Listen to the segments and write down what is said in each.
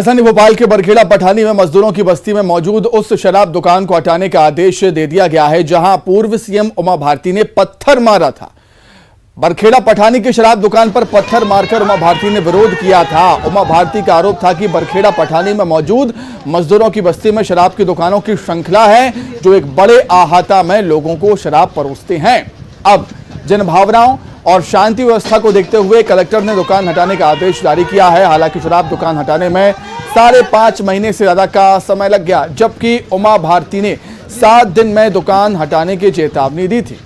राजधानी भोपाल के बरखेड़ा पठानी में मजदूरों की बस्ती में मौजूद उस शराब दुकान को हटाने का आदेश दे दिया गया है जहां पूर्व सीएम उमा भारती ने पत्थर मारा था। बरखेड़ा पठानी की शराब दुकान पर पत्थर मारकर उमा भारती ने विरोध किया था। उमा भारती का आरोप था कि बरखेड़ा पठानी में मौजूद मजदूरों की बस्ती में शराब की दुकानों की श्रृंखला है जो एक बड़े अहाता में लोगों को शराब परोसते हैं। अब जनभावनाओं और शांति व्यवस्था को देखते हुए कलेक्टर ने दुकान हटाने का आदेश जारी किया है। हालांकि शराब दुकान हटाने में 5.5 महीने से ज्यादा का समय लग गया, जबकि उमा भारती ने 7 दिन में दुकान हटाने की चेतावनी दी थी।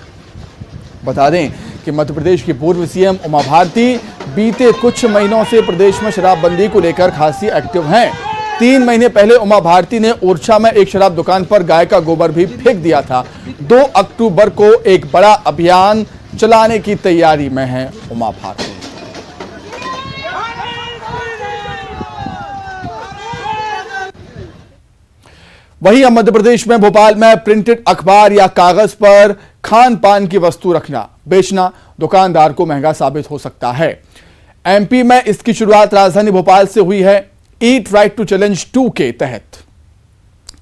बता दें कि मध्य प्रदेश की पूर्व सीएम उमा भारती बीते कुछ महीनों से प्रदेश में शराबबंदी को लेकर खासी एक्टिव हैं। 3 महीने पहले उमा भारती ने ओरछा में एक शराब दुकान पर गाय का गोबर भी फेंक दिया था। 2 अक्टूबर को एक बड़ा अभियान चलाने की तैयारी में है उमा भारती। वहीं अब मध्य प्रदेश में भोपाल में प्रिंटेड अखबार या कागज पर खान पान की वस्तु रखना बेचना दुकानदार को महंगा साबित हो सकता है। एमपी में इसकी शुरुआत राजधानी भोपाल से हुई है। ईट राइट टू चैलेंज 2 के तहत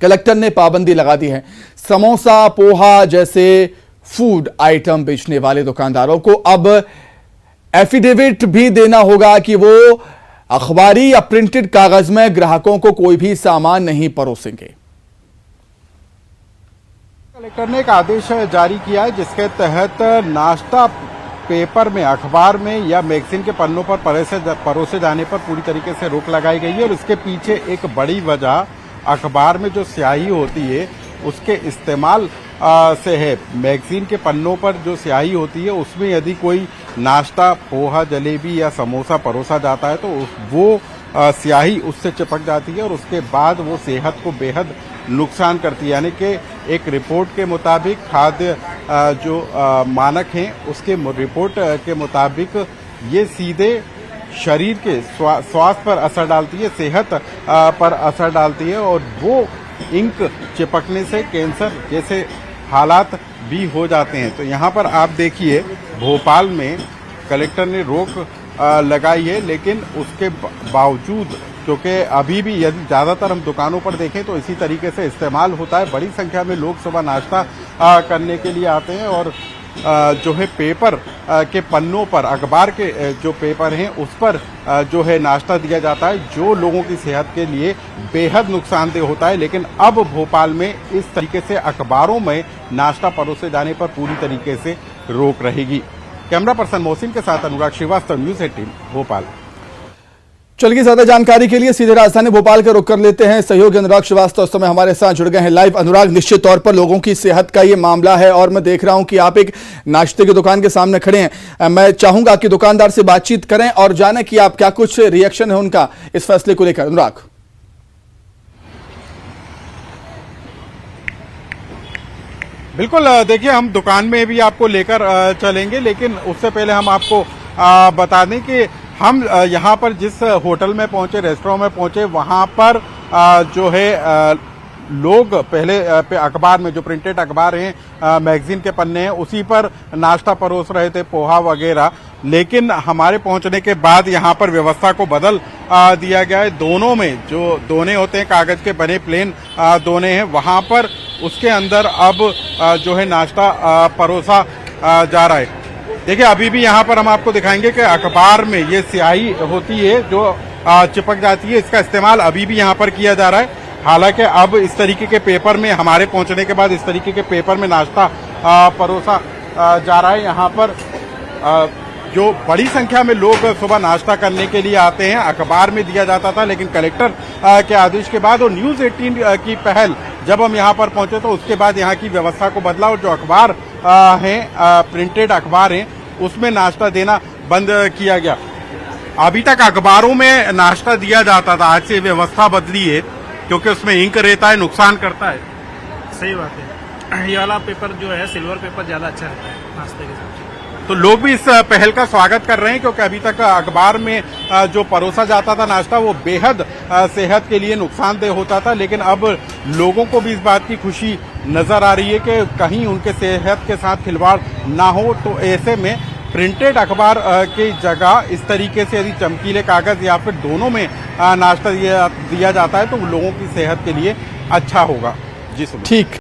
कलेक्टर ने पाबंदी लगा दी है। समोसा पोहा जैसे फूड आइटम बेचने वाले दुकानदारों को अब एफिडेविट भी देना होगा कि वो अखबारी या प्रिंटेड कागज में ग्राहकों को कोई भी सामान नहीं परोसेंगे। कलेक्टर ने एक आदेश जारी किया है जिसके तहत नाश्ता पेपर में, अखबार में या मैगजीन के पन्नों पर परोसे जाने पर पूरी तरीके से रोक लगाई गई है। और इसके पीछे एक बड़ी वजह अखबार में जो स्याही होती है उसके इस्तेमाल से है। मैगजीन के पन्नों पर जो स्याही होती है उसमें यदि कोई नाश्ता, पोहा, जलेबी या समोसा परोसा जाता है तो वो स्याही उससे चिपक जाती है और उसके बाद वो सेहत को बेहद नुकसान करती है। यानी कि एक रिपोर्ट के मुताबिक खाद्य जो मानक हैं उसके रिपोर्ट के मुताबिक ये सीधे शरीर के स्वास्थ्य पर असर डालती है, सेहत पर असर डालती है और वो इंक चिपकने से कैंसर जैसे हालात भी हो जाते हैं। तो यहाँ पर आप देखिए भोपाल में कलेक्टर ने रोक लगाई है, लेकिन उसके बावजूद क्योंकि अभी भी यदि ज़्यादातर हम दुकानों पर देखें तो इसी तरीके से इस्तेमाल होता है। बड़ी संख्या में लोग सुबह नाश्ता करने के लिए आते हैं और जो है पेपर के पन्नों पर, अखबार के जो पेपर हैं उस पर जो है नाश्ता दिया जाता है जो लोगों की सेहत के लिए बेहद नुकसानदेह होता है। लेकिन अब भोपाल में इस तरीके से अखबारों में नाश्ता परोसे जाने पर पूरी तरीके से रोक रहेगी। कैमरा पर्सन मोहसिन के साथ अनुराग श्रीवास्तव, न्यूज़ 18 भोपाल। चलिए ज्यादा जानकारी के लिए सीधे राजधानी भोपाल का रुख कर लेते हैं। सहयोगी अनुराग श्रीवास्तव समय हमारे साथ जुड़ गए हैं लाइव। अनुराग, निश्चित तौर पर लोगों की सेहत का ये मामला है और मैं देख रहा हूं कि आप एक नाश्ते की दुकान के सामने खड़े हैं। मैं चाहूंगा कि दुकानदार से बातचीत करें और जाने कि आप क्या कुछ रिएक्शन है उनका इस फैसले को लेकर। अनुराग, बिल्कुल, देखिए हम दुकान में भी आपको लेकर चलेंगे, लेकिन उससे पहले हम आपको बता दें कि हम यहाँ पर जिस होटल में पहुंचे, रेस्टोरेंट में पहुंचे, वहाँ पर जो है लोग पहले अखबार में जो प्रिंटेड अखबार हैं, मैगजीन के पन्ने हैं, उसी पर नाश्ता परोस रहे थे, पोहा वगैरह। लेकिन हमारे पहुंचने के बाद यहाँ पर व्यवस्था को बदल दिया गया है। दोनों में जो दोने होते हैं कागज के बने प्लेन दोने हैं, वहाँ पर उसके अंदर अब जो है नाश्ता परोसा जा रहा है। देखिए अभी भी यहाँ पर हम आपको दिखाएंगे कि अखबार में ये स्याही होती है जो चिपक जाती है, इसका इस्तेमाल अभी भी यहाँ पर किया जा रहा है। हालांकि अब इस तरीके के पेपर में, हमारे पहुंचने के बाद इस तरीके के पेपर में नाश्ता परोसा जा रहा है। यहाँ पर जो बड़ी संख्या में लोग सुबह नाश्ता करने के लिए आते हैं, अखबार में दिया जाता था, लेकिन कलेक्टर के आदेश के बाद और न्यूज़ 18 की पहल जब हम यहाँ पर पहुंचे तो उसके बाद यहाँ की व्यवस्था को बदला और जो अखबार हैं, प्रिंटेड अखबार हैं, उसमें नाश्ता देना बंद किया गया। अभी तक अखबारों में नाश्ता दिया जाता था, आज से व्यवस्था बदली है क्योंकि उसमें इंक रहता है, नुकसान करता है। सही बात है, ये वाला पेपर जो है सिल्वर पेपर ज्यादा अच्छा रहता है नाश्ते के साथ। तो लोग भी इस पहल का स्वागत कर रहे हैं क्योंकि अभी तक अखबार में जो परोसा जाता था नाश्ता वो बेहद सेहत के लिए नुकसानदेह होता था। लेकिन अब लोगों को भी इस बात की खुशी नजर आ रही है कि कहीं उनके सेहत के साथ खिलवाड़ ना हो। तो ऐसे में प्रिंटेड अखबार की जगह इस तरीके से यदि चमकीले कागज या फिर दोनों में नाश्ता दिया जाता है तो लोगों की सेहत के लिए अच्छा होगा। जी सुनो। ठीक।